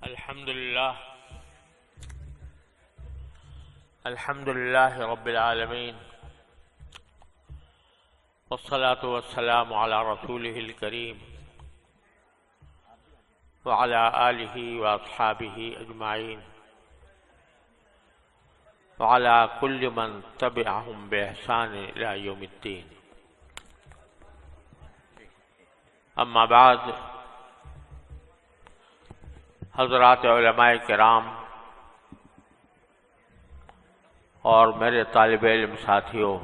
الحمد لله رب العالمين، والصلاة والسلام على رسوله الكريم وعلى آله وأصحابه أجمعين وعلى كل من تبعهم بإحسان إلى يوم الدين. أما بعد، حضرات علماء کرام اور میرے طالب علم ساتھیوں،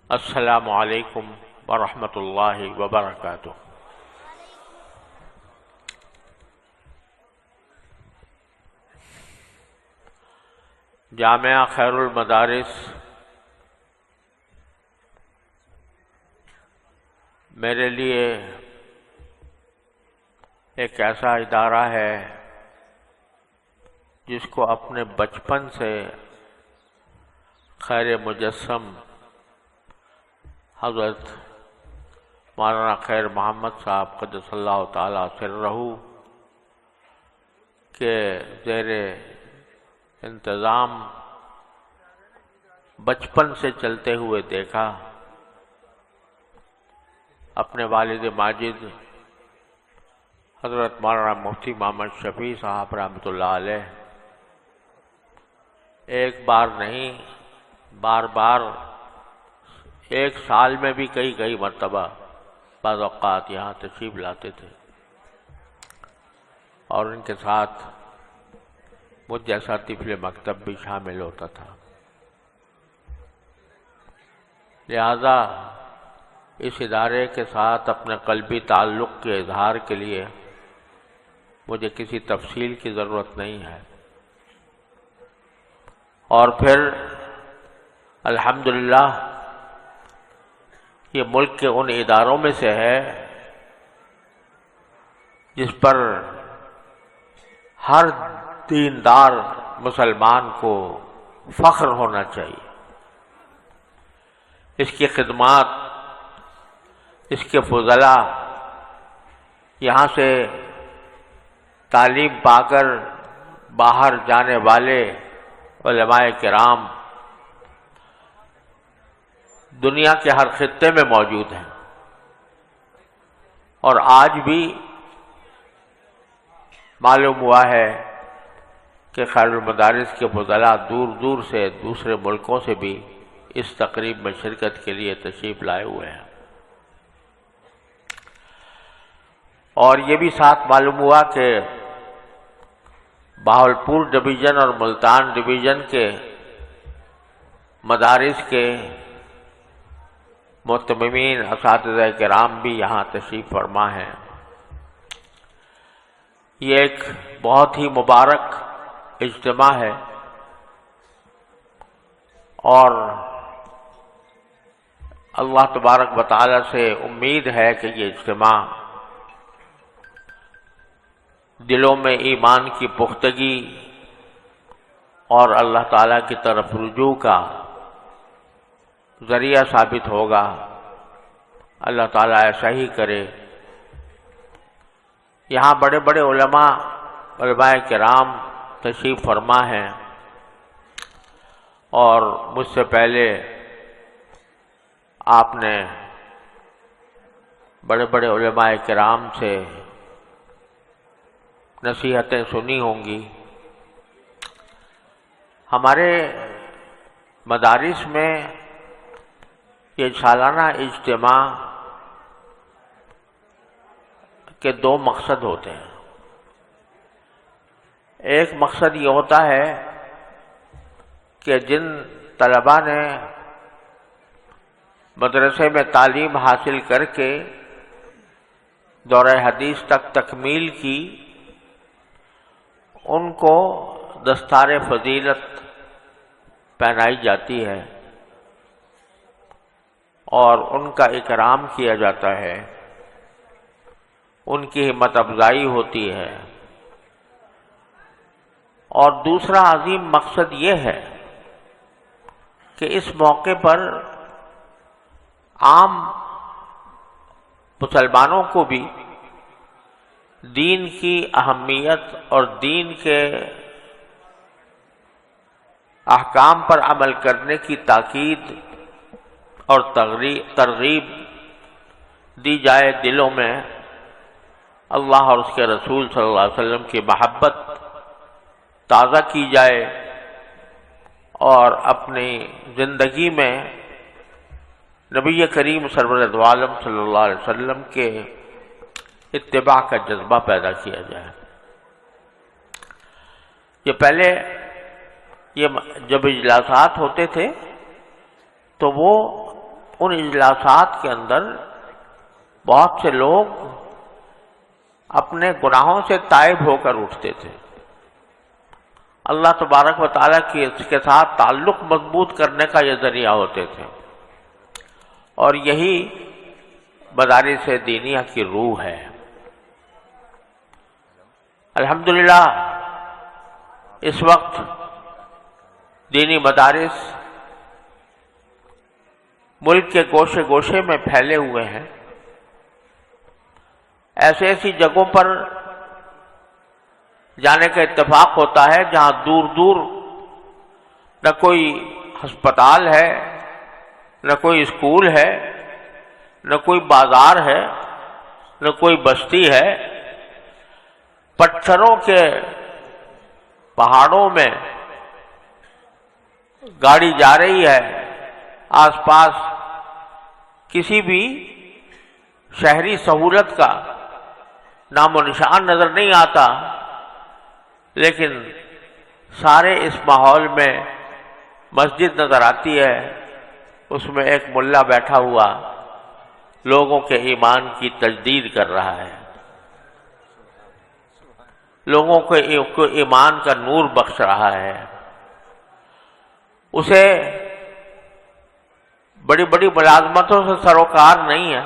السلام علیکم ورحمۃ اللہ وبرکاتہ۔ جامعہ خیر المدارس میرے لیے ایک ایسا ادارہ ہے جس کو اپنے بچپن سے خیر مجسم حضرت مولانا خیر محمد صاحب قدس اللہ تعالی سرہ کے زیر انتظام بچپن سے چلتے ہوئے دیکھا۔ اپنے والد ماجد حضرت مولانا مفتی محمد شفیع صاحب رحمۃ اللہ علیہ ایک بار نہیں، بار بار ایک سال میں بھی کئی مرتبہ بعض اوقات یہاں تشریف لاتے تھے، اور ان کے ساتھ مجھ جیسا طفل مکتب بھی شامل ہوتا تھا۔ لہذا اس ادارے کے ساتھ اپنے قلبی تعلق کے اظہار کے لیے مجھے کسی تفصیل کی ضرورت نہیں ہے، اور پھر الحمدللہ یہ ملک کے ان اداروں میں سے ہے جس پر ہر دیندار مسلمان کو فخر ہونا چاہیے۔ اس کی خدمات، اس کے فضلاء، یہاں سے تعلیم پا کر باہر جانے والے علماء کرام دنیا کے ہر خطے میں موجود ہیں، اور آج بھی معلوم ہوا ہے کہ خیر المدارس کے فضلاء دور دور سے دوسرے ملکوں سے بھی اس تقریب میں شرکت کے لیے تشریف لائے ہوئے ہیں، اور یہ بھی ساتھ معلوم ہوا کہ بہاولپور ڈویژن اور ملتان ڈویژن کے مدارس کے متممین اساتذہ کرام بھی یہاں تشریف فرما ہیں۔ یہ ایک بہت ہی مبارک اجتماع ہے، اور اللہ تبارک و تعالی سے امید ہے کہ یہ اجتماع دلوں میں ایمان کی پختگی اور اللہ تعالیٰ کی طرف رجوع کا ذریعہ ثابت ہوگا۔ اللہ تعالیٰ ایسا ہی کرے۔ یہاں بڑے بڑے علماء کرام تشریف فرما ہیں، اور مجھ سے پہلے آپ نے بڑے بڑے علماء کرام سے نصیحتیں سنی ہوں گی۔ ہمارے مدارس میں یہ سالانہ اجتماع کے دو مقصد ہوتے ہیں۔ ایک مقصد یہ ہوتا ہے کہ جن طلباء نے مدرسے میں تعلیم حاصل کر کے دورہ حدیث تک تکمیل کی، ان کو دستار فضیلت پہنائی جاتی ہے اور ان کا اکرام کیا جاتا ہے، ان کی ہمت افزائی ہوتی ہے۔ اور دوسرا عظیم مقصد یہ ہے کہ اس موقع پر عام مسلمانوں کو بھی دین کی اہمیت اور دین کے احکام پر عمل کرنے کی تاکید اور ترغیب دی جائے، دلوں میں اللہ اور اس کے رسول صلی اللہ علیہ وسلم کی محبت تازہ کی جائے، اور اپنی زندگی میں نبی کریم سرور دو عالم صلی اللہ علیہ وسلم کے اتباع کا جذبہ پیدا کیا جائے۔ یہ پہلے جب اجلاسات ہوتے تھے تو وہ ان اجلاسات کے اندر بہت سے لوگ اپنے گناہوں سے تائب ہو کر اٹھتے تھے، اللہ تبارک و تعالیٰ کے ساتھ تعلق مضبوط کرنے کا یہ ذریعہ ہوتے تھے، اور یہی مدارس دینیہ کی روح ہے۔ الحمدللہ اس وقت دینی مدارس ملک کے گوشے گوشے میں پھیلے ہوئے ہیں، ایسی جگہوں پر جانے کا اتفاق ہوتا ہے جہاں دور دور نہ کوئی ہسپتال ہے، نہ کوئی اسکول ہے، نہ کوئی بازار ہے، نہ کوئی بستی ہے، پتھروں کے پہاڑوں میں گاڑی جا رہی ہے، آس پاس کسی بھی شہری سہولت کا نام و نشان نظر نہیں آتا، لیکن سارے اس ماحول میں مسجد نظر آتی ہے، اس میں ایک ملا بیٹھا ہوا لوگوں کے ایمان کی تجدید کر رہا ہے، لوگوں کو ایمان کا نور بخش رہا ہے، اسے بڑی بڑی ملازمتوں سے سروکار نہیں ہے،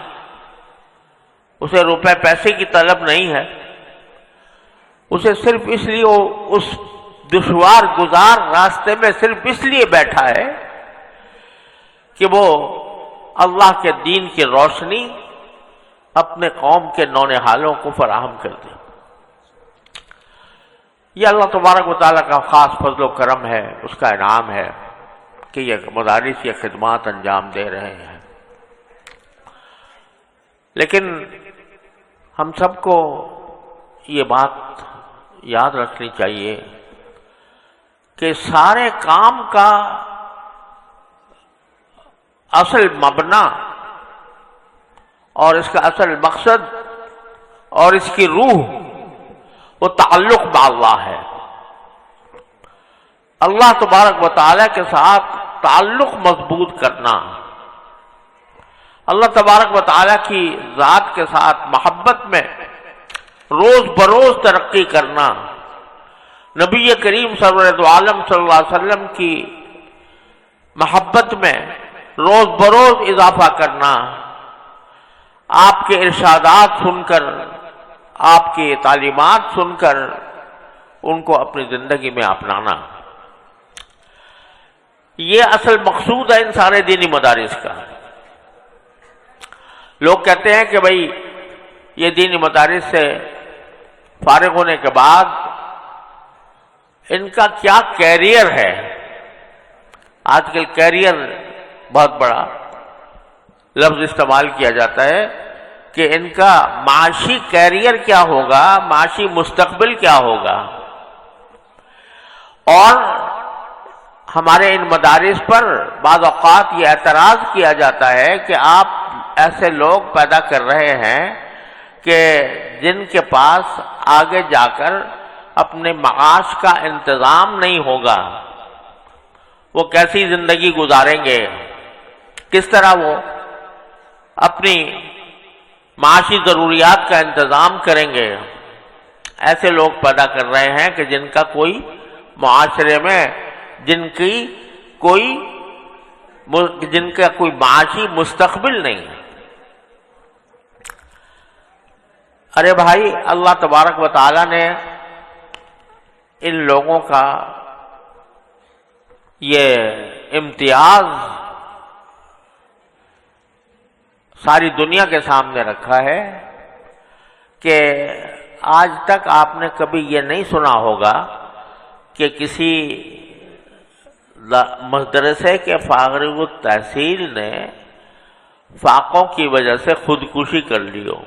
اسے روپے پیسے کی طلب نہیں ہے، اسے صرف اس لیے وہ اس دشوار گزار راستے میں صرف اس لیے بیٹھا ہے کہ وہ اللہ کے دین کی روشنی اپنے قوم کے نونہالوں کو فراہم کر دے۔ یہ اللہ تبارک و تعالیٰ کا خاص فضل و کرم ہے، اس کا انعام ہے کہ یہ مدارس یہ خدمات انجام دے رہے ہیں۔ لیکن ہم سب کو یہ بات یاد رکھنی چاہیے کہ سارے کام کا اصل مبنا اور اس کا اصل مقصد اور اس کی روح وہ تعلق با اللہ ہے۔ اللہ تبارک و تعالیٰ کے ساتھ تعلق مضبوط کرنا، اللہ تبارک و تعالیٰ کی ذات کے ساتھ محبت میں روز بروز ترقی کرنا، نبی کریم سرور دو عالم صلی اللہ علیہ وسلم کی محبت میں روز بروز اضافہ کرنا، آپ کے ارشادات سن کر، آپ کی تعلیمات سن کر ان کو اپنی زندگی میں اپنانا، یہ اصل مقصود ہے ان سارے دینی مدارس کا۔ لوگ کہتے ہیں کہ بھئی یہ دینی مدارس سے فارغ ہونے کے بعد ان کا کیا کیریئر ہے؟ آج کل کیریئر بہت بڑا لفظ استعمال کیا جاتا ہے کہ ان کا معاشی کیریئر کیا ہوگا، معاشی مستقبل کیا ہوگا۔ اور ہمارے ان مدارس پر بعض اوقات یہ اعتراض کیا جاتا ہے کہ آپ ایسے لوگ پیدا کر رہے ہیں کہ جن کے پاس آگے جا کر اپنے معاش کا انتظام نہیں ہوگا، وہ کیسی زندگی گزاریں گے، کس طرح وہ اپنی معاشی ضروریات کا انتظام کریں گے۔ ایسے لوگ پیدا کر رہے ہیں کہ جن کا کوئی معاشرے میں جن کا کوئی معاشی مستقبل نہیں ہے۔ ارے بھائی، اللہ تبارک و تعالیٰ نے ان لوگوں کا یہ امتیاز ساری دنیا کے سامنے رکھا ہے کہ آج تک آپ نے کبھی یہ نہیں سنا ہوگا کہ کسی مدرسے کے فارغ التحصیل نے فاقوں کی وجہ سے خودکشی کر لی ہو۔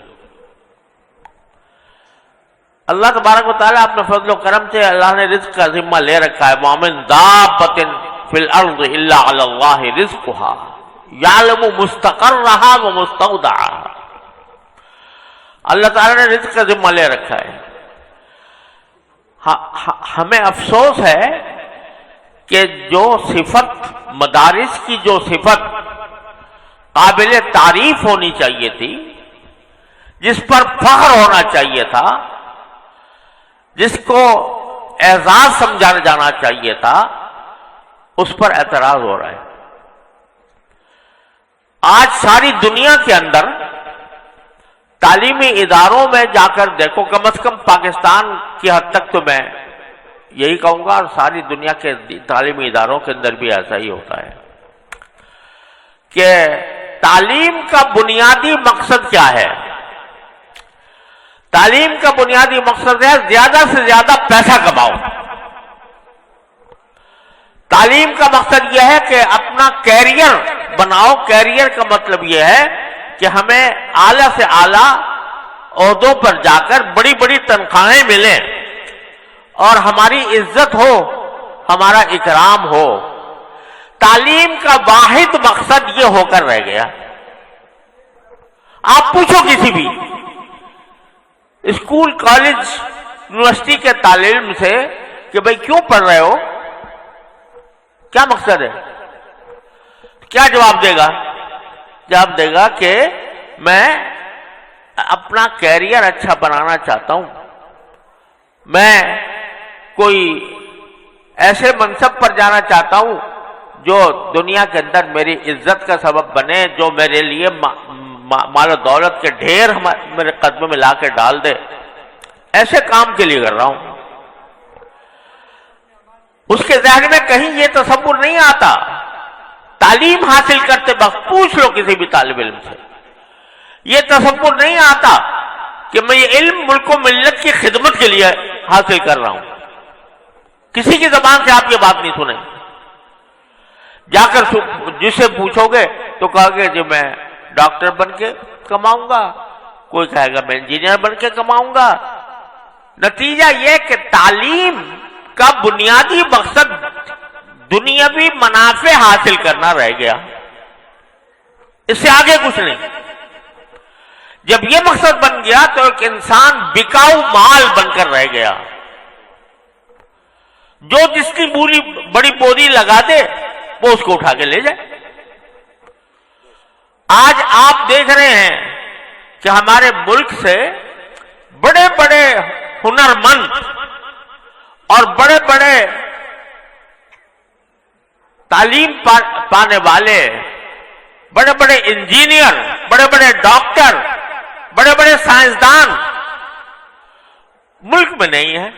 اللہ تبارک و تعالیٰ اپنے فضل و کرم سے اللہ نے رزق کا ذمہ لے رکھا ہے۔ وَمِن دَابَّةٍ فِي الْأَرْضِ إِلَّا عَلَى اللَّهِ رِزْقُهَا يَعْلَمُ مُسْتَقَرَّهَا وَمُسْتَوْدَعَهَا۔ اللہ تعالیٰ نے رزق کا ذمہ لے رکھا ہے۔ ہمیں افسوس ہے کہ جو صفت مدارس کی جو صفت قابل تعریف ہونی چاہیے تھی، جس پر فخر ہونا چاہیے تھا، جس کو اعزاز سمجھا جانا چاہیے تھا، اس پر اعتراض ہو رہا ہے۔ آج ساری دنیا کے اندر تعلیمی اداروں میں جا کر دیکھو، کم از کم پاکستان کی حد تک تو میں یہی کہوں گا، اور ساری دنیا کے تعلیمی اداروں کے اندر بھی ایسا ہی ہوتا ہے کہ تعلیم کا بنیادی مقصد کیا ہے؟ تعلیم کا بنیادی مقصد ہے زیادہ سے زیادہ پیسہ کماؤ۔ تعلیم کا مقصد یہ ہے کہ اپنا کیریئر بناؤ۔ کیریئر کا مطلب یہ ہے کہ ہمیں اعلیٰ سے اعلیٰ عہدوں پر جا کر بڑی بڑی تنخواہیں ملیں اور ہماری عزت ہو، ہمارا اکرام ہو۔ تعلیم کا واحد مقصد یہ ہو کر رہ گیا۔ آپ پوچھو کسی بھی اسکول، کالج، یونیورسٹی کے طالب علم سے کہ بھئی کیوں پڑھ رہے ہو، کیا مقصد ہے؟ کیا جواب دے گا؟ جواب دے گا کہ میں اپنا کیریئر اچھا بنانا چاہتا ہوں، میں کوئی ایسے منصب پر جانا چاہتا ہوں جو دنیا کے اندر میری عزت کا سبب بنے، جو میرے لیے مال و دولت کے ڈھیر میرے قدموں میں لا کے ڈال دے۔ ایسے کام کے لیے کر رہا ہوں۔ اس کے ذہن میں کہیں یہ تصور نہیں آتا۔ تعلیم حاصل کرتے وقت پوچھ لو کسی بھی طالب علم سے، یہ تصور نہیں آتا کہ میں یہ علم ملک و ملت کی خدمت کے لیے حاصل کر رہا ہوں۔ کسی کی زبان سے آپ یہ بات نہیں سنیں۔ جا کر جسے پوچھو گے تو کہا گے جی میں ڈاکٹر بن کے کماؤں گا، کوئی کہے گا میں انجینئر بن کے کماؤں گا۔ نتیجہ یہ کہ تعلیم کا بنیادی مقصد دنیاوی منافع حاصل کرنا رہ گیا، اس سے آگے کچھ نہیں۔ جب یہ مقصد بن گیا تو ایک انسان بکاؤ مال بن کر رہ گیا، جو جس کی بڑی بوری لگا دے وہ اس کو اٹھا کے لے جائے۔ آج آپ دیکھ رہے ہیں کہ ہمارے ملک سے بڑے بڑے ہنرمند اور بڑے بڑے تعلیم پانے والے، بڑے بڑے انجینئر، بڑے بڑے ڈاکٹر، بڑے بڑے سائنسدان ملک میں نہیں ہیں،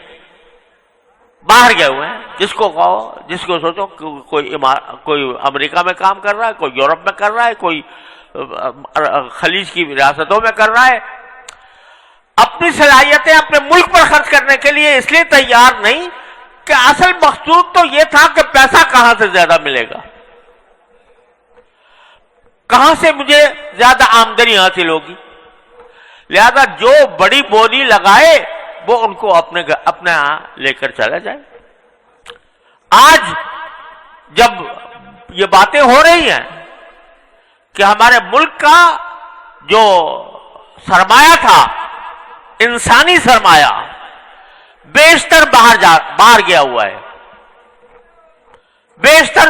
باہر گئے ہوئے ہیں۔ جس کو کہو، جس کو سوچو، کوئی امریکہ میں کام کر رہا ہے، کوئی یورپ میں کر رہا ہے، کوئی خلیج کی ریاستوں میں کر رہا ہے۔ اپنی صلاحیتیں اپنے ملک پر خرچ کرنے کے لیے اس لیے تیار نہیں کہ اصل مقصود تو یہ تھا کہ پیسہ کہاں سے زیادہ ملے گا، کہاں سے مجھے زیادہ آمدنی حاصل ہوگی، لہذا جو بڑی بولی لگائے وہ ان کو اپنے لے کر چلا جائے۔ آج جب یہ باتیں ہو رہی ہیں کہ ہمارے ملک کا جو سرمایہ تھا، انسانی سرمایہ، بیشتر باہر گیا ہوا ہے، بیشتر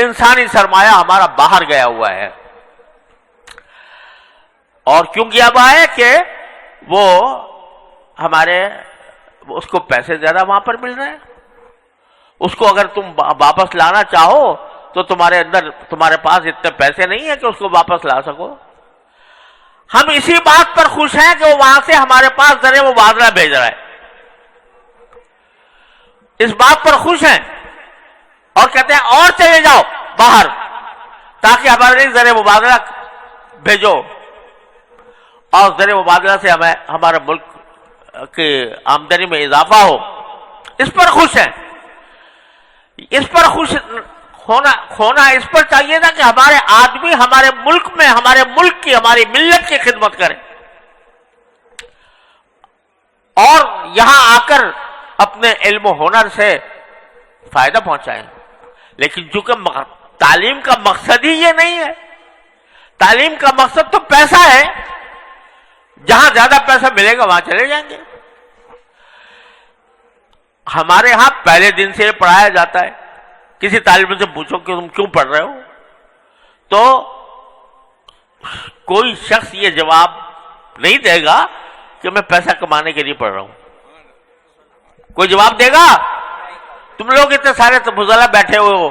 انسانی سرمایہ ہمارا باہر گیا ہوا ہے۔ اور کیوں گیا ہوا ہے کہ وہ اس کو پیسے زیادہ وہاں پر مل رہے ہیں۔ اس کو اگر تم واپس لانا چاہو تو تمہارے پاس اتنے پیسے نہیں ہیں کہ اس کو واپس لا سکو۔ ہم اسی بات پر خوش ہیں کہ وہ وہاں سے ہمارے پاس زر مبادلہ بھیج رہا ہے، اس بات پر خوش ہیں اور کہتے ہیں اور چلے جاؤ باہر تاکہ ہمارے لیے زر مبادلہ بھیجو، اور زر مبادلہ سے ہمارا ملک کی آمدنی میں اضافہ ہو، اس پر خوش ہیں. اس پر خوش ہونا اس پر چاہیے نا کہ ہمارے آدمی ہمارے ملک میں، ہمارے ملک کی، ہماری ملت کی خدمت کریں اور یہاں آ کر اپنے علم و ہنر سے فائدہ پہنچائیں. لیکن چونکہ تعلیم کا مقصد ہی یہ نہیں ہے، تعلیم کا مقصد تو پیسہ ہے، جہاں زیادہ پیسہ ملے گا وہاں چلے جائیں گے. ہمارے ہاں پہلے دن سے یہ پڑھایا جاتا ہے. کسی طالب علم سے پوچھو کہ تم کیوں پڑھ رہے ہو، تو کوئی شخص یہ جواب نہیں دے گا کہ میں پیسہ کمانے کے لیے پڑھ رہا ہوں. کوئی جواب دے گا؟ تم لوگ اتنے سارے بزرگ بیٹھے ہوئے ہو،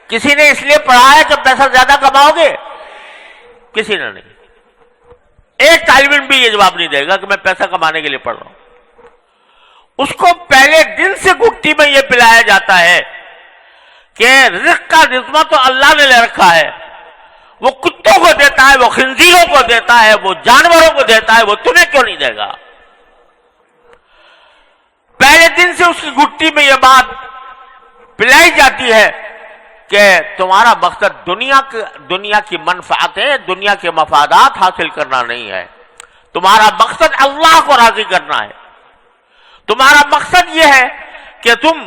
کسی نے اس لیے پڑھا ہے کہ پیسہ زیادہ کماؤ گے؟ کسی نے نہیں. ایک طالب علم بھی یہ جواب نہیں دے گا کہ میں پیسہ کمانے کے لیے پڑھ رہا ہوں. اس کو پہلے دن سے گٹی میں یہ پلایا جاتا ہے کہ رزق کا نظمہ تو اللہ نے لے رکھا ہے، وہ کتوں کو دیتا ہے، وہ خنزیروں کو دیتا ہے، وہ جانوروں کو دیتا ہے، وہ تمہیں کیوں نہیں دے گا؟ پہلے دن سے اس کی گٹی میں یہ بات پلائی جاتی ہے کہ تمہارا مقصد دنیا کی منفعتیں، دنیا کے مفادات حاصل کرنا نہیں ہے، تمہارا مقصد اللہ کو راضی کرنا ہے. تمہارا مقصد یہ ہے کہ تم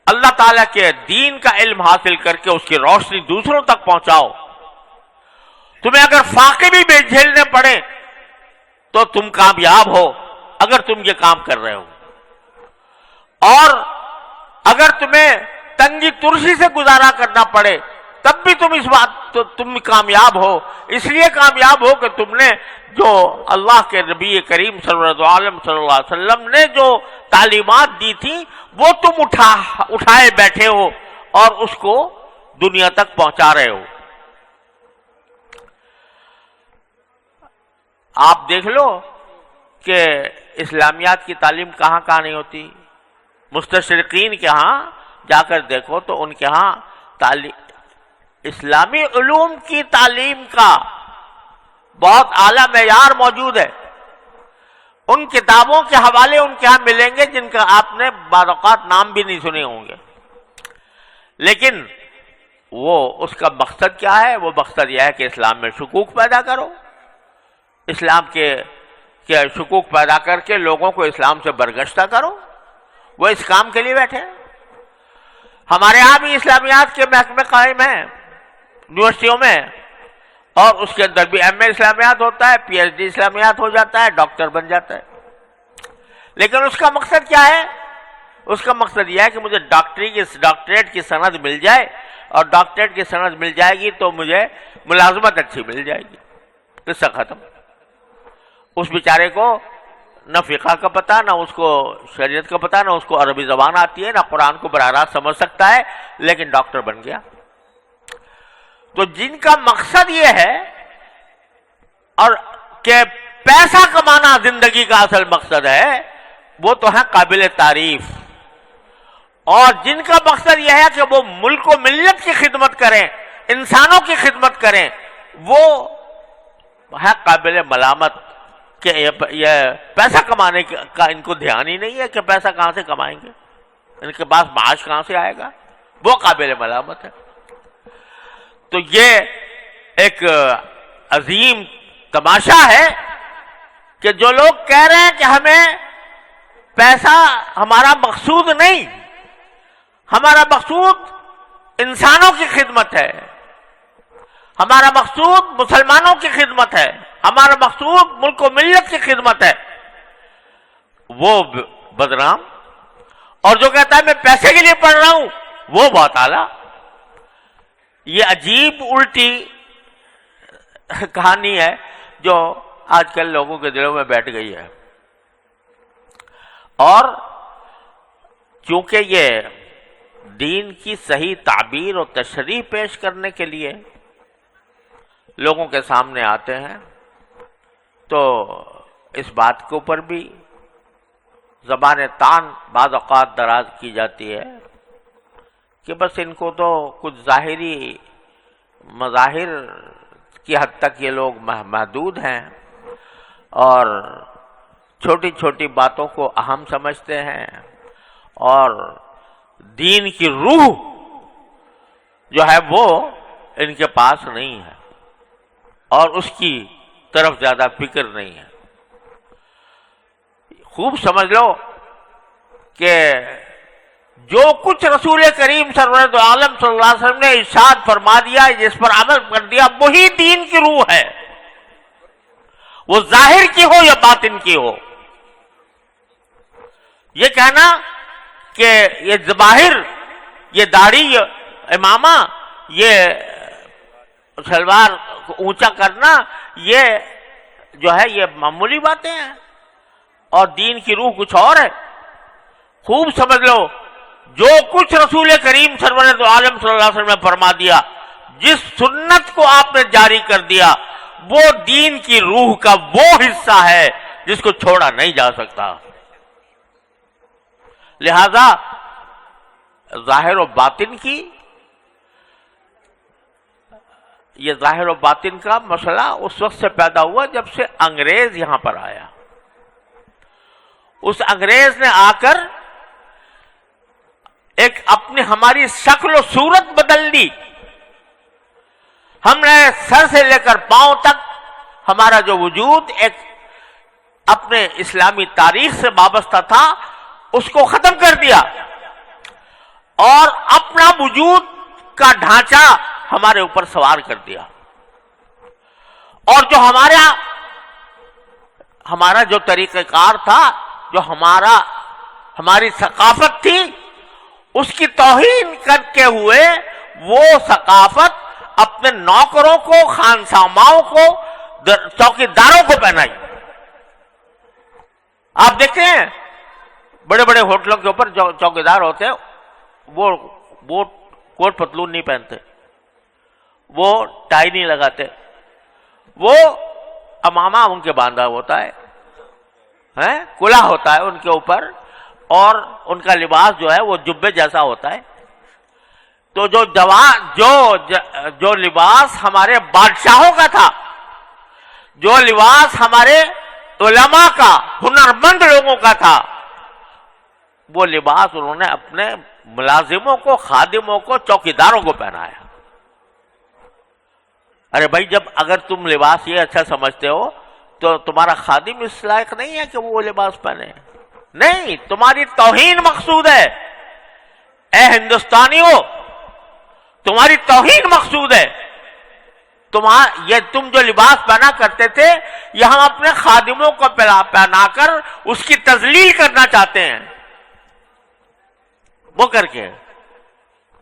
اللہ تعالیٰ کے دین کا علم حاصل کر کے اس کی روشنی دوسروں تک پہنچاؤ. تمہیں اگر فاقے بھی جھیلنے پڑے تو تم کامیاب ہو اگر تم یہ کام کر رہے ہو، اور اگر تمہیں تنگی ترشی سے گزارا کرنا پڑے تب بھی تم اس بات تم کامیاب ہو. اس لیے کامیاب ہو کہ تم نے جو اللہ کے نبی کریم صلی اللہ علیہ وسلم نے جو تعلیمات دی تھی وہ تم اٹھائے بیٹھے ہو اور اس کو دنیا تک پہنچا رہے ہو. آپ دیکھ لو کہ اسلامیات کی تعلیم کہاں کہاں نہیں ہوتی. مستشرقین کے ہاں جا کر دیکھو تو ان کے ہاں اسلامی علوم کی تعلیم کا بہت اعلیٰ معیار موجود ہے. ان کتابوں کے حوالے ان کے ہاں ملیں گے جن کا آپ نے بعض اوقات نام بھی نہیں سنے ہوں گے، لیکن وہ اس کا مقصد کیا ہے؟ وہ مقصد یہ ہے کہ اسلام میں شکوک پیدا کرو، اسلام کے شکوک پیدا کر کے لوگوں کو اسلام سے برگشتہ کرو. وہ اس کام کے لیے بیٹھے. ہمارے یہاں بھی اسلامیات کے محکمے قائم ہیں یونیورسٹیوں میں، اور اس کے اندر بھی ایم اے اسلامیات ہوتا ہے، پی ایچ ڈی اسلامیات ہو جاتا ہے، ڈاکٹر بن جاتا ہے. لیکن اس کا مقصد کیا ہے؟ اس کا مقصد یہ ہے کہ مجھے ڈاکٹریٹ کی سند مل جائے، اور ڈاکٹریٹ کی سند مل جائے گی تو مجھے ملازمت اچھی مل جائے گی. قصہ ختم. اس بیچارے کو نہ فقہ کا پتہ، نہ اس کو شریعت کا پتہ، نہ اس کو عربی زبان آتی ہے، نہ قرآن کو براہ راست سمجھ سکتا ہے، لیکن ڈاکٹر بن گیا. تو جن کا مقصد یہ ہے اور کہ پیسہ کمانا زندگی کا اصل مقصد ہے، وہ تو ہے قابل تعریف. اور جن کا مقصد یہ ہے کہ وہ ملک و ملت کی خدمت کریں، انسانوں کی خدمت کریں، وہ ہے قابل ملامت کہ یہ پیسہ کمانے کا ان کو دھیان ہی نہیں ہے کہ پیسہ کہاں سے کمائیں گے، ان کے پاس معاش کہاں سے آئے گا. وہ قابل ملامت ہے. تو یہ ایک عظیم تماشا ہے کہ جو لوگ کہہ رہے ہیں کہ ہمیں پیسہ ہمارا مقصود نہیں، ہمارا مقصود انسانوں کی خدمت ہے، ہمارا مقصود مسلمانوں کی خدمت ہے، ہمارا مقصود ملک و ملت کی خدمت ہے، وہ بدنام. اور جو کہتا ہے میں پیسے کے لیے پڑھ رہا ہوں وہ بہت اعلیٰ. یہ عجیب الٹی کہانی ہے جو آج کل لوگوں کے دلوں میں بیٹھ گئی ہے. اور چونکہ یہ دین کی صحیح تعبیر اور تشریح پیش کرنے کے لیے لوگوں کے سامنے آتے ہیں تو اس بات کے اوپر بھی زبان تان بعض اوقات دراز کی جاتی ہے کہ بس ان کو تو کچھ ظاہری مظاہر کی حد تک یہ لوگ محدود ہیں، اور چھوٹی چھوٹی باتوں کو اہم سمجھتے ہیں اور دین کی روح جو ہے وہ ان کے پاس نہیں ہے اور اس کی طرف زیادہ فکر نہیں ہے۔ خوب سمجھ لو کہ جو کچھ رسول کریم سرورت عالم صلی اللہ علیہ وسلم نے ارشاد فرما دیا، جس پر عمل کر دیا، وہی دین کی روح ہے، وہ ظاہر کی ہو یا باطن کی ہو۔ یہ کہنا کہ یہ ظاہر، یہ داڑھی، یہ امامہ، یہ شلوار اونچا کرنا، یہ جو ہے یہ معمولی باتیں ہیں اور دین کی روح کچھ اور ہے۔ خوب سمجھ لو، جو کچھ رسول کریم سرورت عالم صلی اللہ علیہ وسلم نے فرما دیا، جس سنت کو آپ نے جاری کر دیا، وہ دین کی روح کا وہ حصہ ہے جس کو چھوڑا نہیں جا سکتا۔ لہذا ظاہر و باطن کی، یہ ظاہر و باطن کا مسئلہ اس وقت سے پیدا ہوا جب سے انگریز یہاں پر آیا۔ اس انگریز نے آ کر ایک اپنی ہماری شکل و صورت بدل دی۔ ہم نے سر سے لے کر پاؤں تک ہمارا جو وجود ایک اپنے اسلامی تاریخ سے وابستہ تھا، اس کو ختم کر دیا اور اپنا وجود کا ڈھانچہ ہمارے اوپر سوار کر دیا، اور جو ہمارا جو طریقہ کار تھا، جو ہماری ثقافت تھی، اس کی توہین کر کے ہوئے وہ ثقافت اپنے نوکروں کو، خانساماؤں کو، چوکیداروں کو پہنائی۔ آپ دیکھتے ہیں بڑے بڑے ہوٹلوں کے اوپر جو چوکیدار ہوتے ہیں وہ کوٹ پتلون نہیں پہنتے، وہ ٹائی نہیں لگاتے، وہ امامہ ان کے باندھا ہوتا ہے، کلا ہوتا ہے ان کے اوپر، اور ان کا لباس جو ہے وہ جبے جیسا ہوتا ہے۔ تو جو لباس ہمارے بادشاہوں کا تھا، جو لباس ہمارے علماء کا، ہنرمند لوگوں کا تھا، وہ لباس انہوں نے اپنے ملازموں کو، خادموں کو، چوکیداروں کو پہنایا۔ ارے بھائی، جب اگر تم لباس یہ اچھا سمجھتے ہو تو تمہارا خادم اس لائق نہیں ہے کہ وہ لباس پہنے؟ نہیں، تمہاری توہین مقصود ہے۔ اے ہندوستانیوں، تمہاری توہین مقصود ہے۔ تم جو لباس پہنا کرتے تھے، یہ ہم اپنے خادموں کو پہنا کر اس کی تذلیل کرنا چاہتے ہیں۔ وہ کر کے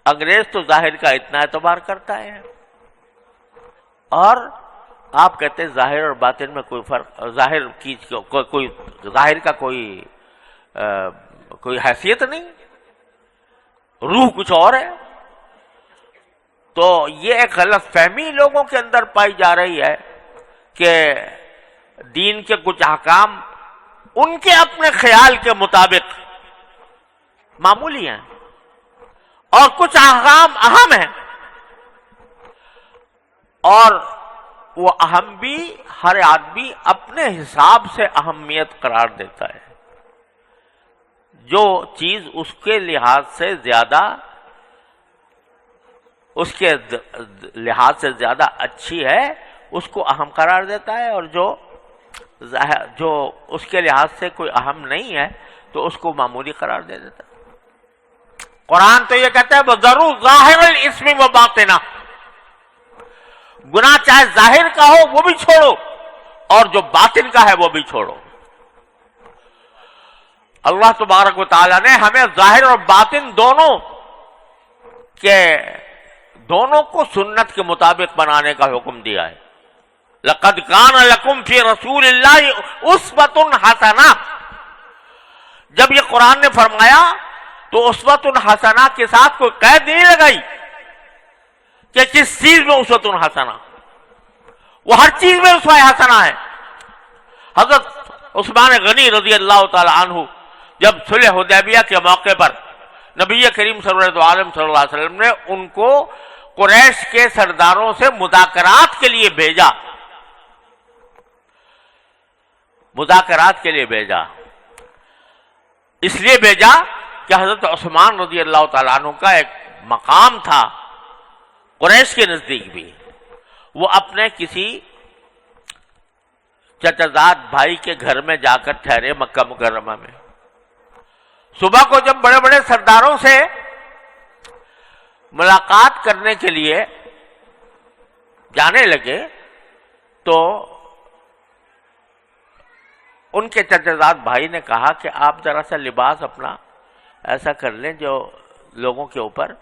انگریز تو ظاہر کا اتنا اعتبار کرتا ہے، اور آپ کہتے ہیں ظاہر اور باطن میں کوئی فرق، ظاہر کا کوئی حیثیت نہیں، روح کچھ اور ہے۔ تو یہ ایک غلط فہمی لوگوں کے اندر پائی جا رہی ہے کہ دین کے کچھ احکام ان کے اپنے خیال کے مطابق معمولی ہیں اور کچھ احکام اہم ہیں، اور وہ اہم بھی ہر آدمی اپنے حساب سے اہمیت قرار دیتا ہے۔ جو چیز اس کے لحاظ سے زیادہ، اس کے لحاظ سے زیادہ اچھی ہے، اس کو اہم قرار دیتا ہے، اور جو اس کے لحاظ سے کوئی اہم نہیں ہے تو اس کو معمولی قرار دے دیتا ہے۔ قرآن تو یہ کہتا ہے وَذَرُوا ظَاهِرَ الْإِثْمِ وَبَاطِنَهُ، گناہ چاہے ظاہر کا ہو وہ بھی چھوڑو اور جو باطن کا ہے وہ بھی چھوڑو۔ اللہ تبارک و تعالیٰ نے ہمیں ظاہر اور باطن دونوں کو سنت کے مطابق بنانے کا حکم دیا ہے۔ لَقَدْ كَانَ لَكُمْ فِي رَسُولِ اللَّهِ أُسْوَةٌ حَسَنَةٌ، جب یہ قرآن نے فرمایا تو اسوۃ حسنہ کے ساتھ کوئی قید نہیں لگائی کہ کس چیز میں اسوۃ حسنہ، وہ ہر چیز میں اسوہ حسنہ ہے۔ حضرت عثمان غنی رضی اللہ تعالی عنہ جب صلح حدیبیہ کے موقع پر نبی کریم صلی اللہ علیہ وسلم نے ان کو قریش کے سرداروں سے مذاکرات کے لیے بھیجا، مذاکرات کے لیے بھیجا. اس لیے بھیجا کہ حضرت عثمان رضی اللہ تعالیٰ عنہ کا ایک مقام تھا قریش کے نزدیک بھی. وہ اپنے کسی چچازاد بھائی کے گھر میں جا کر ٹھہرے مکہ مکرمہ میں. صبح کو جب بڑے بڑے سرداروں سے ملاقات کرنے کے لیے جانے لگے تو ان کے چچازاد بھائی نے کہا کہ آپ ذرا سا لباس اپنا ایسا کر لیں جو لوگوں کے اوپر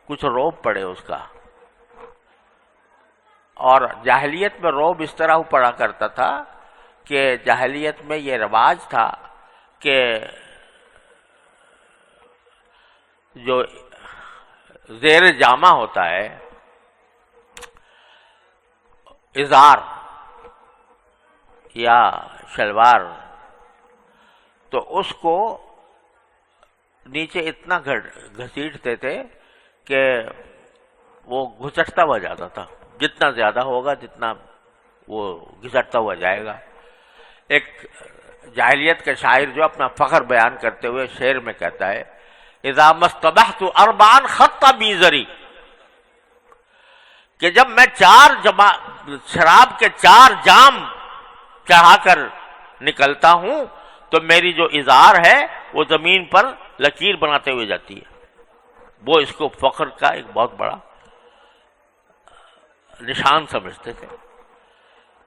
کچھ روب پڑے اس کا. اور جاہلیت میں روب اس طرح پڑا کرتا تھا کہ جاہلیت میں یہ رواج تھا کہ جو زیر جامہ ہوتا ہے ازار یا شلوار، تو اس کو نیچے اتنا گھسیٹتے تھے کہ وہ گھسٹتا ہوا جاتا تھا. جتنا زیادہ ہوگا جتنا وہ گھسٹتا ہوا جائے گا. ایک جاہلیت کا شاعر جو اپنا فخر بیان کرتے ہوئے شعر میں کہتا ہے اذا مستبحت اربعا خط بیزری، کہ جب میں شراب کے 4 جام چڑھا کر نکلتا ہوں تو میری جو ازار ہے وہ زمین پر لکیر بناتے ہوئے جاتی ہے. وہ اس کو فخر کا ایک بہت بڑا نشان سمجھتے تھے.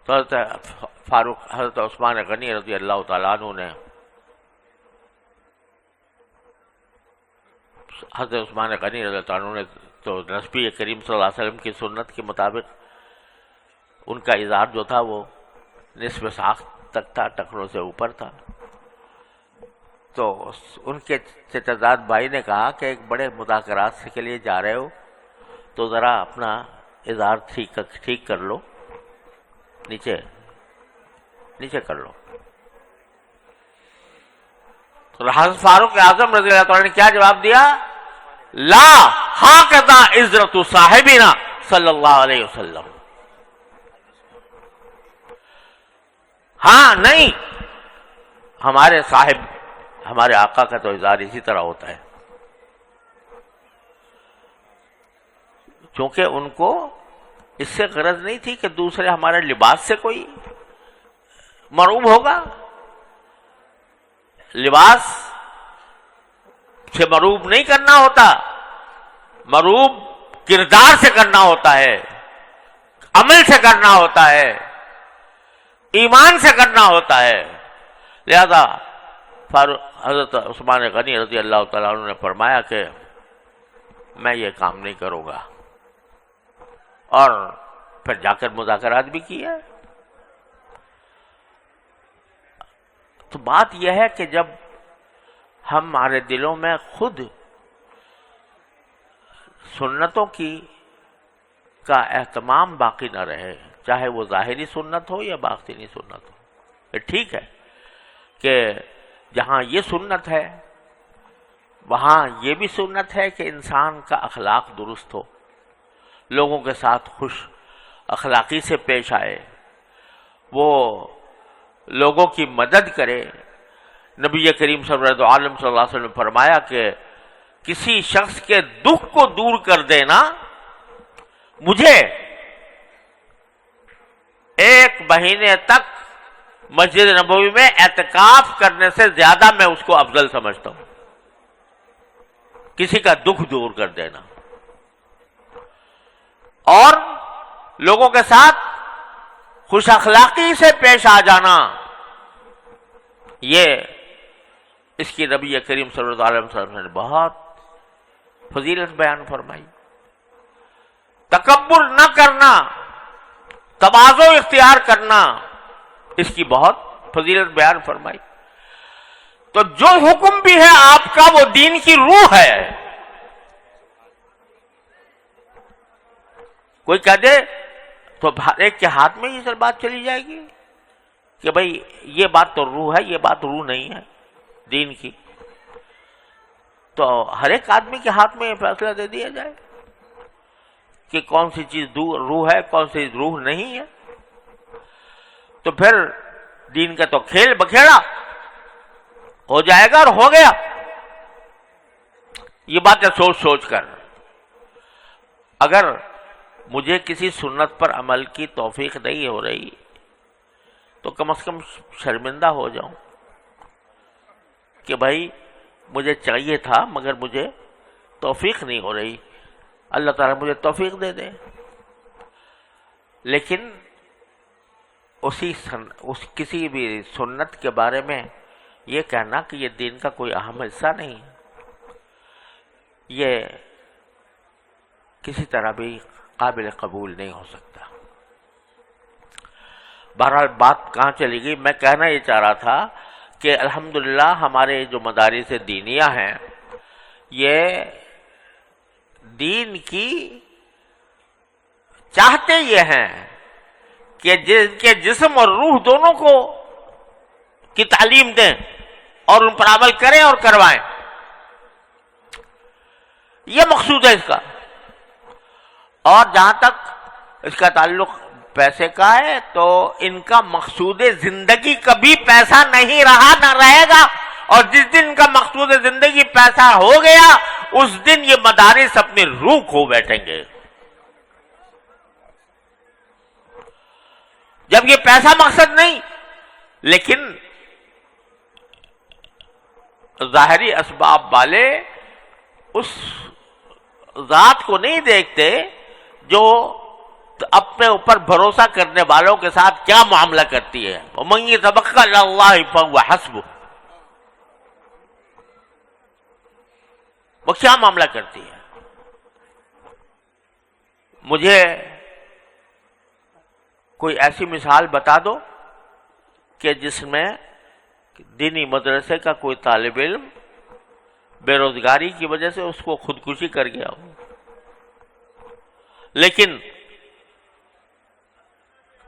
تو حضرت عثمان غنی رضی اللہ تعالیٰ عنہ نے تو نبی کریم صلی اللہ علیہ وسلم کی سنت کے مطابق ان کا ازار جو تھا وہ نصف ساق تک تھا، ٹخنوں سے اوپر تھا. تو ان کے چچازاد بھائی نے کہا کہ ایک بڑے مذاکرات کے لیے جا رہے ہو تو ذرا اپنا ازار ٹھیک کر لو، نیچے کر لو. تو حضرت فاروق اعظم رضی اللہ عنہ نے کیا جواب دیا؟ لا ہاکذا عزرت صاحبنا صلی اللہ علیہ وسلم. ہاں نہیں، ہمارے صاحب ہمارے آقا کا تو ازار اسی طرح ہوتا ہے. چونکہ ان کو اس سے غرض نہیں تھی کہ دوسرے ہمارے لباس سے کوئی مرعوب ہوگا. لباس سے مرعوب نہیں کرنا ہوتا، مرعوب کردار سے کرنا ہوتا ہے، عمل سے کرنا ہوتا ہے، ایمان سے کرنا ہوتا ہے. لہذا حضرت عثمان غنی رضی اللہ تعالیٰ عنہ نے فرمایا کہ میں یہ کام نہیں کروں گا، اور پھر جا کر مذاکرات بھی کی ہے. تو بات یہ ہے کہ جب ہمارے دلوں میں خود سنتوں کا اہتمام باقی نہ رہے، چاہے وہ ظاہری سنت ہو یا باطنی سنت ہو. یہ ٹھیک ہے کہ جہاں یہ سنت ہے وہاں یہ بھی سنت ہے کہ انسان کا اخلاق درست ہو، لوگوں کے ساتھ خوش اخلاقی سے پیش آئے، وہ لوگوں کی مدد کرے. نبی کریم صلی اللہ علیہ وسلم نے فرمایا کہ کسی شخص کے دکھ کو دور کر دینا مجھے 1 مہینے تک مسجد نبوی میں اعتکاف کرنے سے زیادہ میں اس کو افضل سمجھتا ہوں. کسی کا دکھ دور کر دینا اور لوگوں کے ساتھ خوش اخلاقی سے پیش آ جانا، یہ اس کی نبی کریم صلی اللہ علیہ وسلم نے بہت فضیلت بیان فرمائی. تکبر نہ کرنا، تواضع اختیار کرنا، اس کی بہت فضیلت بیان فرمائی. تو جو حکم بھی ہے آپ کا وہ دین کی روح ہے. کوئی کہہ دے تو ہر ایک کے ہاتھ میں یہ سر بات چلی جائے گی کہ بھئی یہ بات تو روح ہے، یہ بات روح نہیں ہے دین کی. تو ہر ایک آدمی کے ہاتھ میں یہ فیصلہ دے دیا جائے کہ کون سی چیز روح ہے، کون سی روح نہیں ہے. تو پھر دین کا تو کھیل بکھیڑا ہو جائے گا اور ہو گیا. یہ باتیں سوچ سوچ کر اگر مجھے کسی سنت پر عمل کی توفیق نہیں ہو رہی تو کم از کم شرمندہ ہو جاؤں کہ بھائی مجھے چاہیے تھا مگر مجھے توفیق نہیں ہو رہی. اللہ تعالیٰ مجھے توفیق دے دے. لیکن کسی بھی سنت کے بارے میں یہ کہنا کہ یہ دین کا کوئی اہم حصہ نہیں، یہ کسی طرح بھی قابل قبول نہیں ہو سکتا. بہرحال بات کہاں چلی گئی؟ میں کہنا یہ چاہ رہا تھا کہ الحمدللہ ہمارے جو مدارس دینیہ ہیں یہ دین کی چاہتے یہ ہیں کہ جن کے جسم اور روح دونوں کو کی تعلیم دیں اور ان پر عمل کریں اور کروائیں. یہ مقصود ہے اس کا. اور جہاں تک اس کا تعلق پیسے کا ہے تو ان کا مقصود زندگی کبھی پیسہ نہیں رہا، نہ رہے گا. اور جس دن ان کا مقصود زندگی پیسہ ہو گیا اس دن یہ مدارس اپنی روح کھو بیٹھیں گے. جب یہ پیسہ مقصد نہیں لیکن ظاہری اسباب والے اس ذات کو نہیں دیکھتے جو اپنے اوپر بھروسہ کرنے والوں کے ساتھ کیا معاملہ کرتی ہے. وَمَن يَتَوَکَّلْ عَلَى اللَّهِ فَهُوَ حَسْبُهُ. وہ کیا معاملہ کرتی ہے؟ مجھے کوئی ایسی مثال بتا دو کہ جس میں دینی مدرسے کا کوئی طالب علم بے روزگاری کی وجہ سے اس کو خودکشی کر گیا ہو. لیکن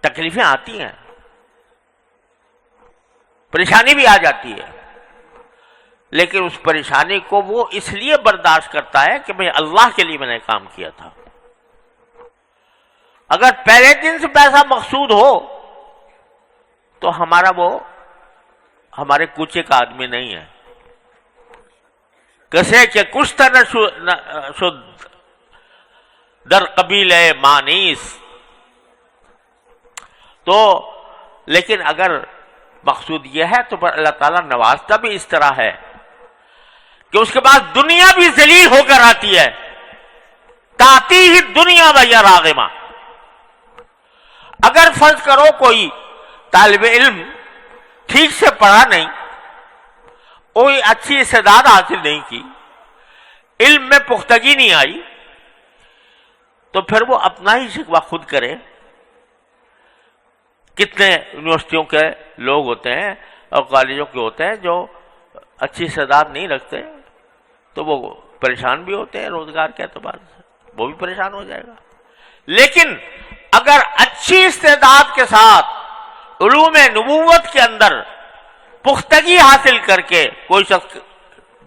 تکلیفیں آتی ہیں، پریشانی بھی آ جاتی ہے، لیکن اس پریشانی کو وہ اس لیے برداشت کرتا ہے کہ میں اللہ کے لیے میں نے کام کیا تھا. اگر پہلے دن سے پیسہ مقصود ہو تو ہمارے کوچے کا آدمی نہیں ہے. کسے کہ کشت نہ شد در قبیل مانیس. تو لیکن اگر مقصود یہ ہے تو اللہ تعالیٰ نوازتا بھی اس طرح ہے کہ اس کے بعد دنیا بھی ذلیل ہو کر آتی ہے. تاتی ہی دنیا وہی راغمہ. اگر فرض کرو کوئی طالب علم ٹھیک سے پڑھا نہیں، کوئی اچھی استعداد حاصل نہیں کی، علم میں پختگی نہیں آئی، تو پھر وہ اپنا ہی شکوہ خود کرے. کتنے یونیورسٹیوں کے لوگ ہوتے ہیں اور کالجوں کے ہوتے ہیں جو اچھی استعداد نہیں رکھتے، تو وہ پریشان بھی ہوتے ہیں روزگار کے اعتبار سے، وہ بھی پریشان ہو جائے گا. لیکن اگر اچھی استعداد کے ساتھ علوم نبوت کے اندر پختگی حاصل کر کے کوئی شخص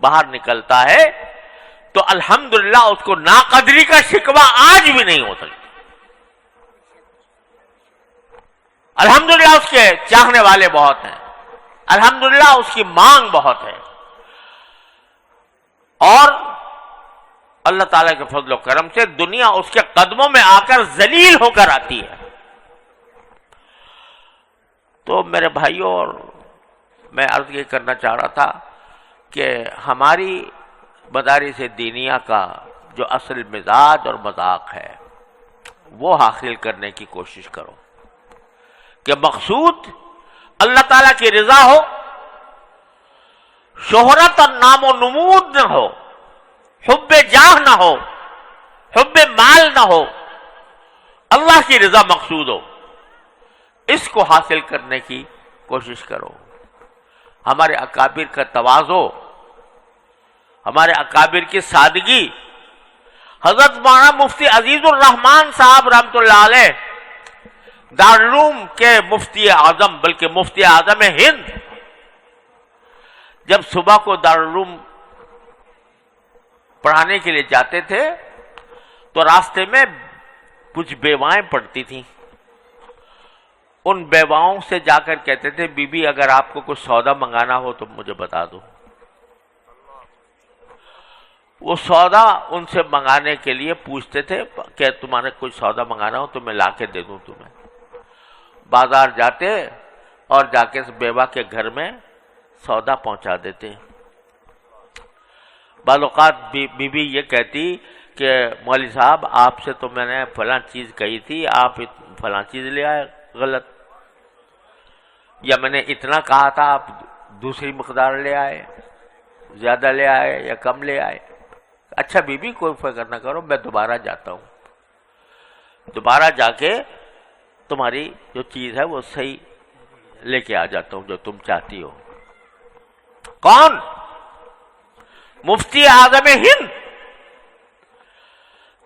باہر نکلتا ہے تو الحمدللہ اس کو ناقدری کا شکوہ آج بھی نہیں ہو سکتا. الحمدللہ اس کے چاہنے والے بہت ہیں، الحمدللہ اس کی مانگ بہت ہے، اور اللہ تعالیٰ کے فضل و کرم سے دنیا اس کے قدموں میں آ کر ذلیل ہو کر آتی ہے. تو میرے بھائیوں، اور میں عرض یہ کرنا چاہ رہا تھا کہ ہماری مدارس دینیہ کا جو اصل مزاج اور مذاق ہے وہ حاصل کرنے کی کوشش کرو کہ مقصود اللہ تعالیٰ کی رضا ہو، شہرت اور نام و نمود نہ ہو، حب جاہ نہ ہو، حب مال نہ ہو، اللہ کی رضا مقصود ہو. اس کو حاصل کرنے کی کوشش کرو. ہمارے اکابر کا تواضع، ہمارے اکابر کی سادگی. حضرت مولانا مفتی عزیز الرحمان صاحب رحمۃ اللہ علیہ دارالعلوم کے مفتی اعظم، بلکہ مفتی اعظم ہند، جب صبح کو دارالعلوم پڑھانے کے لیے جاتے تھے تو راستے میں کچھ بیوائیں پڑتی تھیں ان بیواؤں سے جا کر کہتے تھے بی بی اگر آپ کو کچھ سودا منگانا ہو تو مجھے بتا دو. وہ سودا ان سے منگانے کے لیے پوچھتے تھے کہ تمہارے کوئی سودا منگانا ہو تو میں لا کے دے دوں تمہیں. بازار جاتے اور جا کے بیوہ کے گھر میں سودا پہنچا دیتے. بعض اوقات بی یہ کہتی کہ مولوی صاحب آپ سے تو میں نے فلاں چیز کہی تھی، آپ فلاں چیز لے آئے غلط، یا میں نے اتنا کہا تھا آپ دوسری مقدار لے آئے، زیادہ لے آئے یا کم لے آئے. اچھا بی بی کوئی فکر نہ کرو، میں دوبارہ جاتا ہوں، دوبارہ جا کے تمہاری جو چیز ہے وہ صحیح لے کے آ جاتا ہوں جو تم چاہتی ہو. کون؟ مفتی اعظم ہند،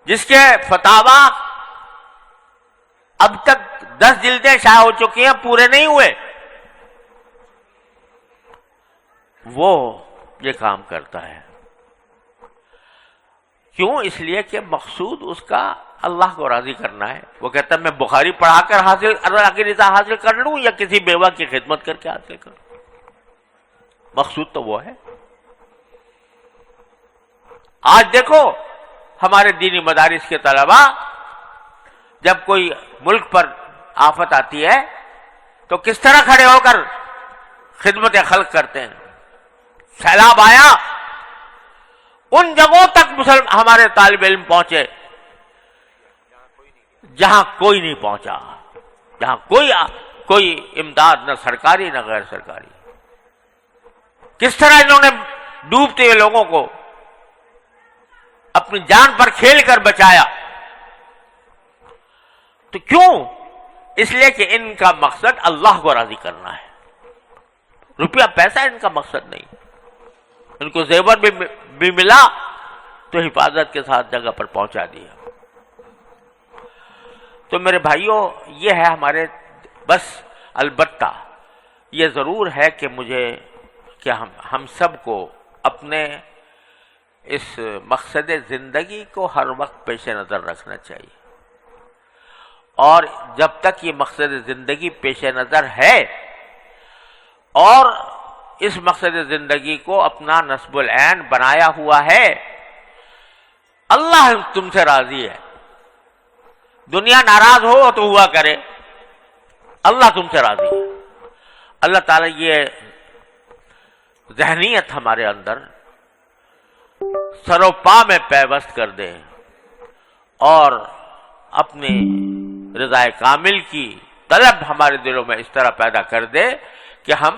جس کے فتاوا اب تک 10 جلدیں شائع ہو چکی ہیں، پورے نہیں ہوئے. وہ یہ کام کرتا ہے. کیوں؟ اس لیے کہ مقصود اس کا اللہ کو راضی کرنا ہے. وہ کہتا ہے میں بخاری پڑھا کر اللہ کی رضا حاصل کر لوں یا کسی بیوہ کی خدمت کر کے حاصل کروں. مقصود تو وہ ہے. آج دیکھو ہمارے دینی مدارس کے طلباء جب کوئی ملک پر آفت آتی ہے تو کس طرح کھڑے ہو کر خدمت خلق کرتے ہیں. سیلاب آیا، ان جگہوں تک ہمارے طالب علم پہنچے جہاں کوئی نہیں پہنچا، جہاں کوئی امداد نہ سرکاری نہ غیر سرکاری. کس طرح انہوں نے ڈوبتے ہوئے لوگوں کو اپنی جان پر کھیل کر بچایا. تو کیوں؟ اس لیے کہ ان کا مقصد اللہ کو راضی کرنا ہے. روپیہ پیسہ ان کا مقصد نہیں. ان کو زیور بھی ملا تو حفاظت کے ساتھ جگہ پر پہنچا دیا. تو میرے بھائیوں یہ ہے ہمارے، بس البتہ یہ ضرور ہے کہ ہم سب کو اپنے اس مقصد زندگی کو ہر وقت پیش نظر رکھنا چاہیے. اور جب تک یہ مقصد زندگی پیش نظر ہے اور اس مقصد زندگی کو اپنا نصب العین بنایا ہوا ہے، اللہ تم سے راضی ہے. دنیا ناراض ہو تو ہوا کرے، اللہ تم سے راضی ہے. اللہ تعالیٰ یہ ذہنیت ہمارے اندر سر و پا میں پیوست کر دے اور اپنی رضا کامل کی طلب ہمارے دلوں میں اس طرح پیدا کر دے کہ ہم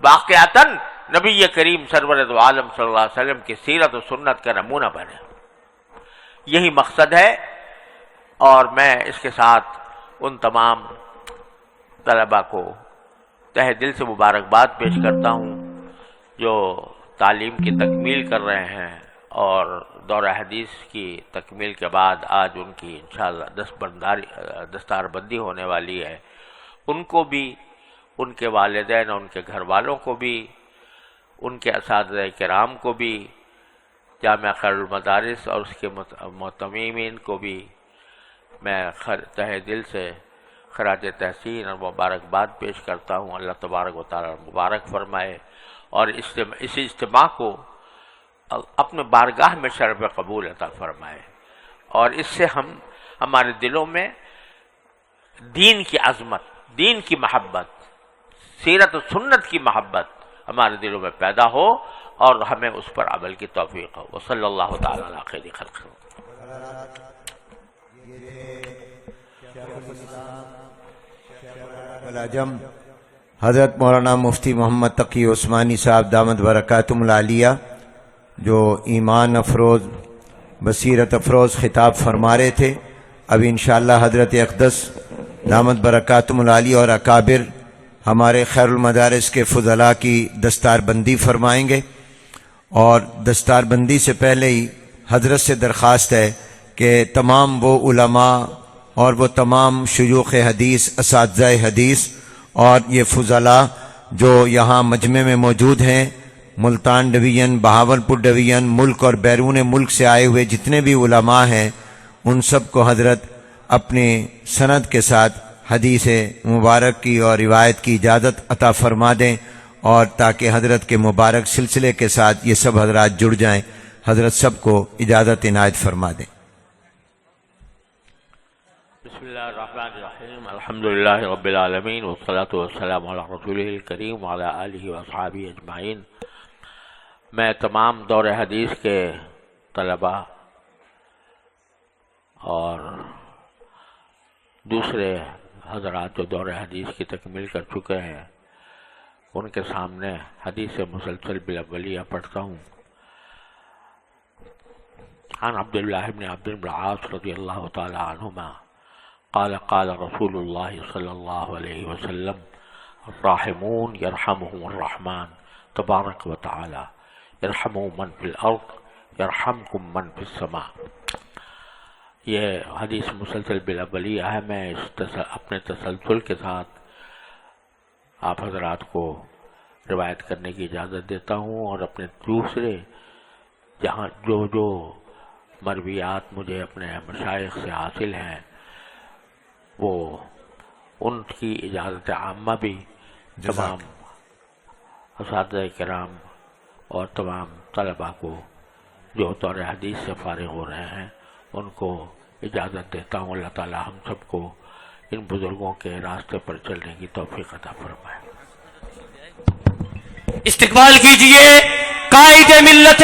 واقعتاً نبی کریم سرور دو عالم صلی اللہ علیہ وسلم کی سیرت و سنت کا نمونہ بنے. یہی مقصد ہے. اور میں اس کے ساتھ ان تمام طلباء کو تہ دل سے مبارکباد پیش کرتا ہوں جو تعلیم کی تکمیل کر رہے ہیں اور دورہ حدیث کی تکمیل کے بعد آج ان کی انشاءاللہ دستار بندی ہونے والی ہے. ان کو بھی، ان کے والدین اور ان کے گھر والوں کو بھی، ان کے اساتذہ کرام کو بھی، جامعہ خیر المدارس اور اس کے معتممین کو بھی میں تہ دل سے خراج تحسین اور مبارکباد پیش کرتا ہوں. اللہ تبارک و تعالیٰ مبارک فرمائے اور اس اجتماع کو اپنے بارگاہ میں شرف قبول عطا فرمائے اور اس سے ہمارے دلوں میں دین کی عظمت، دین کی محبت، سیرت و سنت کی محبت ہمارے دلوں میں پیدا ہو اور ہمیں اس پر عمل کی توفیق ہو. وصلی اللہ تعالیٰ علی خیر خلق. العجم حضرت مولانا مفتی محمد تقی عثمانی صاحب دامت برکاتہم العالیہ جو ایمان افروز، بصیرت افروز خطاب فرما رہے تھے، اب انشاءاللہ حضرت اقدس دامت برکاتہم العالیہ اور اکابر ہمارے خیر المدارس کے فضلاء کی دستار بندی فرمائیں گے. اور دستار بندی سے پہلے ہی حضرت سے درخواست ہے کہ تمام وہ علماء اور وہ تمام شیوخ حدیث، اساتذہ حدیث اور یہ فضلاء جو یہاں مجمع میں موجود ہیں، ملتان ڈویژن، بہاولپور ڈویژن، ملک اور بیرون ملک سے آئے ہوئے جتنے بھی علماء ہیں، ان سب کو حضرت اپنے سند کے ساتھ حدیث مبارک کی اور روایت کی اجازت عطا فرما دیں، اور تاکہ حضرت کے مبارک سلسلے کے ساتھ یہ سب حضرات جڑ جائیں، حضرت سب کو اجازت عنایت فرما دیں۔ بسم اللہ الرحمن الرحیم، الحمدللہ رب العالمین، والصلاة والسلام علی رسولہ الکریم وعلی آلہ واصحابہ اجمعین۔ میں تمام دور حدیث کے طلباء اور دوسرے حضرات جو دور حدیث کی تکمیل کر چکے ہیں ان کے سامنے حدیث مسلسل بالاولیہ پڑھتا ہوں۔ عن عبداللہ بن عمرو بن العاص رضی اللہ تعالی عنہما قال قال رسول اللہ صلی اللہ علیہ وسلم الراحمون یرحمهم الرحمن تبارک و تعالی ارحموا من فی الارض یرحمکم من فی السماء۔ یہ حدیث مسلسل بالاولیہ ہے۔ میں اپنے تسلسل کے ساتھ آپ حضرات کو روایت کرنے کی اجازت دیتا ہوں، اور اپنے دوسرے جہاں جو مرویات مجھے اپنے مشائخ سے حاصل ہیں وہ ان کی اجازت عامہ بھی تمام اساتذہ کرام اور تمام طلباء کو جو دور حدیث سے فارغ ہو رہے ہیں ان کو اجازت دیتا ہوں۔ اللہ تعالی ہم سب کو ان بزرگوں کے راستے پر چلنے کی توفیق عطا فرمائے۔ استقبال کیجئے قائد ملت